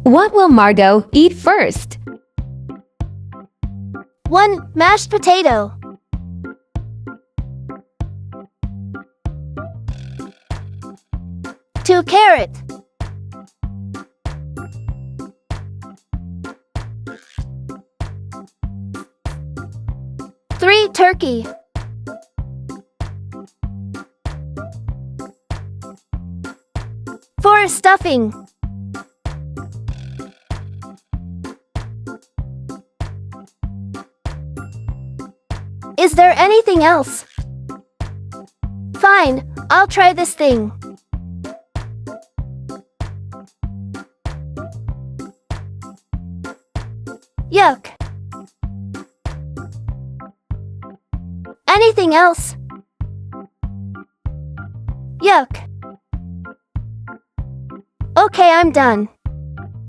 What will Margot eat first? 1. Mashed potato. 2. Carrot. 3. Turkey. 4. Stuffing. 'Is there anything else? Fine, I'll try this thing. Yuck. Anything else? Yuck. Okay, I'm done.